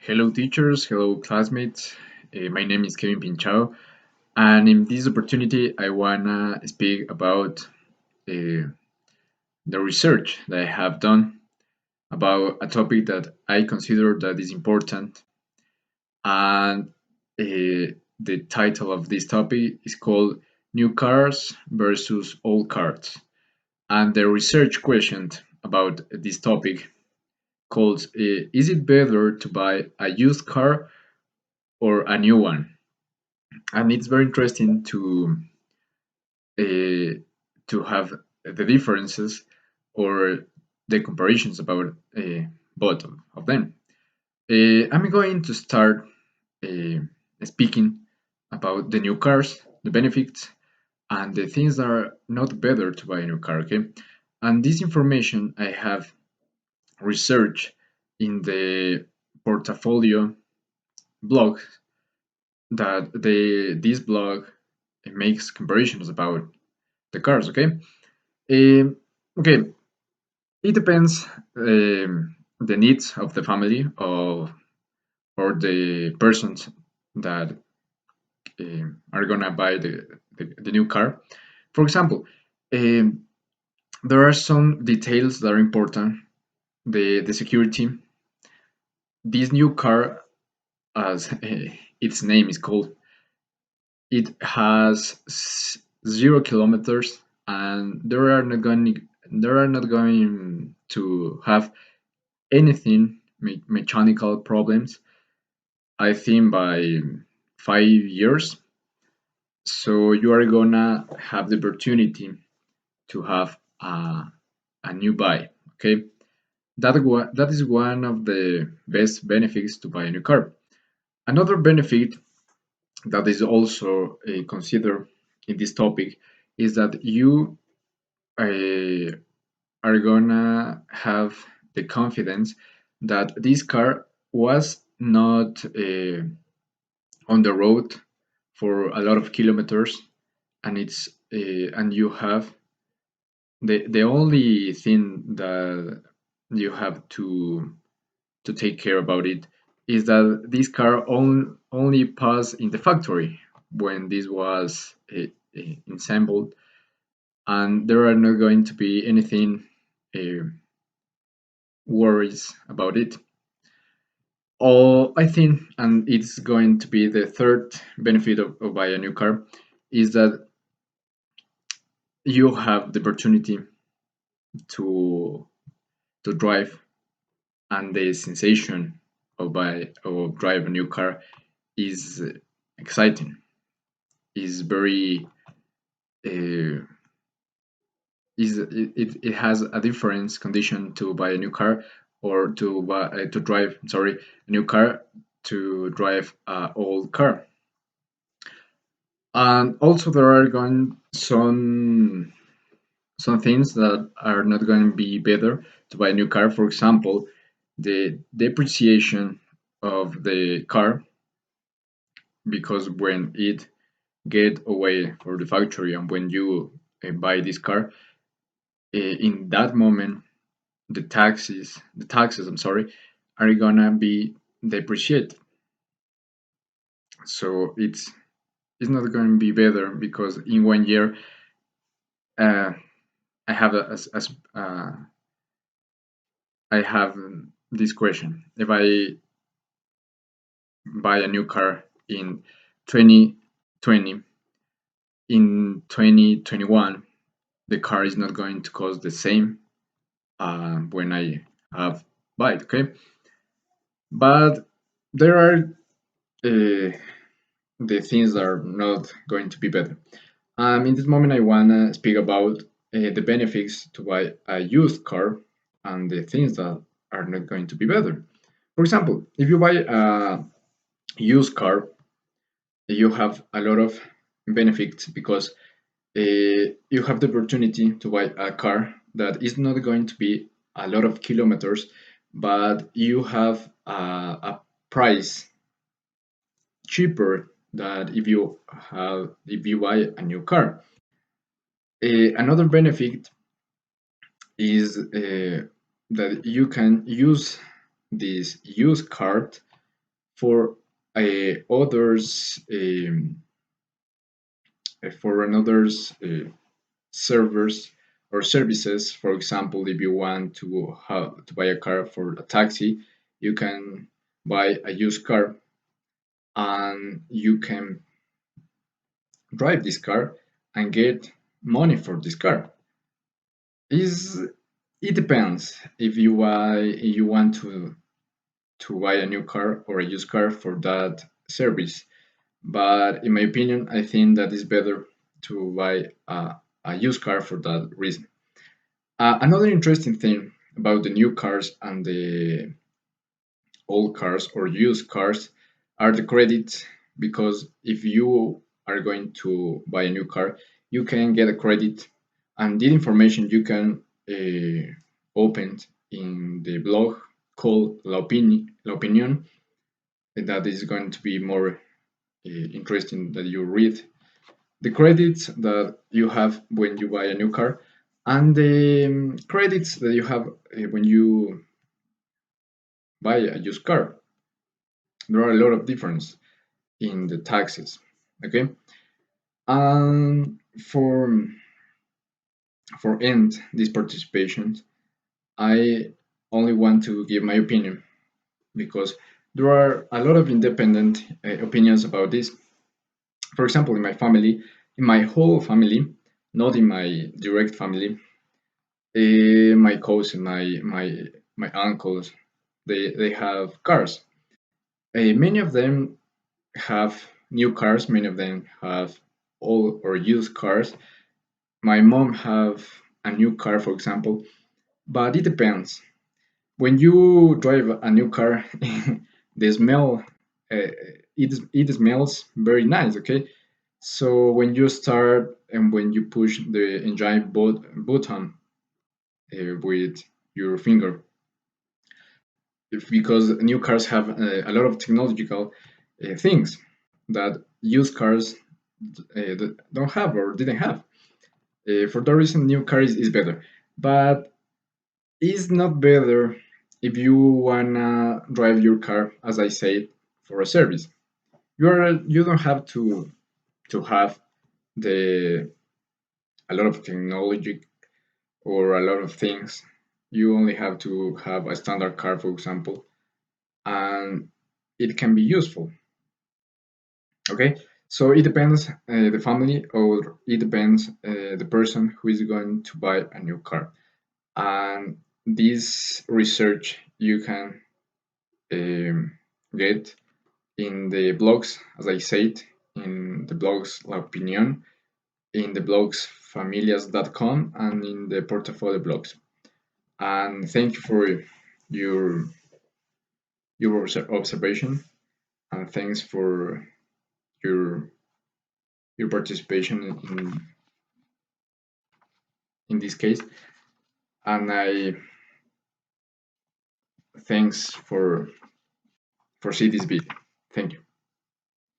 Hello, teachers. Hello, classmates. My name is Kevin Pinchao, and in this opportunity, I wanna speak about uh, the research that I have done about a topic that I consider that is important. And the title of this topic is called "New Cars versus Old Cars." And the research question about this topic calls "Is it better to buy a used car or a new one?" And it's very interesting uh, to have the differences or the comparisons about both of them. I'm going to start uh, speaking about the new cars, the benefits, and the things that are not better to buy a new car. Okay, and this information I have researched in the portfolio blog that this blog makes comparisons about the cars. Okay. Okay, it depends the needs of the family or the persons that are gonna buy the new car. For example, um, there are some details that are important. The security. This new car, as its name is called, it has 0 kilometers, and there are not going to have anything mechanical problems. I think by 5 years, so you are gonna have the opportunity to have a new buy. Okay, that is one of the best benefits to buy a new car. Another benefit that is also considered in this topic is that you uh, are gonna have the confidence that this car was not on the road for a lot of kilometers, and and you have the only thing that you have to take care about it is that this car only passed in the factory when this was assembled, and there are not going to be anything uh, worries about it. Or I think, and it's going to be the third benefit of buying a new car, is that you have the opportunity to drive, and the sensation of drive a new car is exciting. Is very uh, it has a different condition to buy a new car or to drive, sorry, a new car to drive a old car. And also there are going some things that are not going to be better to buy a new car. For example, the depreciation of the car, because when it get away from the factory and when you buy this car, in that moment the taxes, I'm sorry, are gonna be depreciated. So it's not going to be better because in 1 year, uh, I have I have this question. If I buy a new car in 2020, in 2021, the car is not going to cost the same when I have buy it. Okay, but there are the things that are not going to be better. In this moment, I wanna speak about the benefits to buy a used car and the things that are not going to be better. For example, if you buy a used car, you have a lot of benefits because you have the opportunity to buy a car that is not going to be a lot of kilometers, but you have a price cheaper than if you buy a new car. Another benefit is that you can use this used card for others for another's servers or services. For example, if you want to buy a car for a taxi, you can buy a used car and you can drive this car and get money for this car. Is it depends if you want to buy a new car or a used car for that service. But in my opinion, I think that it's better to buy a used car for that reason. Another interesting thing about the new cars and the old cars or used cars are the credits, because if you are going to buy a new car, you can get a credit, and the information you can open in the blog called La Opinion, that is going to be more interesting that you read the credits that you have when you buy a new car and the credits that you have when you buy a used car. There are a lot of difference in the taxes. Okay, and for end this participation, I only want to give my opinion because there are a lot of independent opinions about this. For example, in my family, in my whole family, not in my direct family, my cousin, my uncles, they have cars. Many of them have new cars. Many of them have old or used cars. My mom have a new car, for example, but it depends. When you drive a new car, the smell it smells very nice. Okay, so when you start and when you push the engine button with your finger, because new cars have a lot of technological things that used cars don't have or didn't have. For that reason, new car is better, but it's not better if you wanna drive your car, as I said, for a service. You don't have to have the a lot of technology or a lot of things. You only have to have a standard car, for example, and it can be useful. Okay, so it depends the family, or it depends the person who is going to buy a new car. And this research you can get in the blogs, as I said, in the blogs La Opinión, in the blogs familias.com, and in the portfolio blogs. And thank you for your observation, and thanks for your your participation in this case. And I thanks for see this video. Thank you.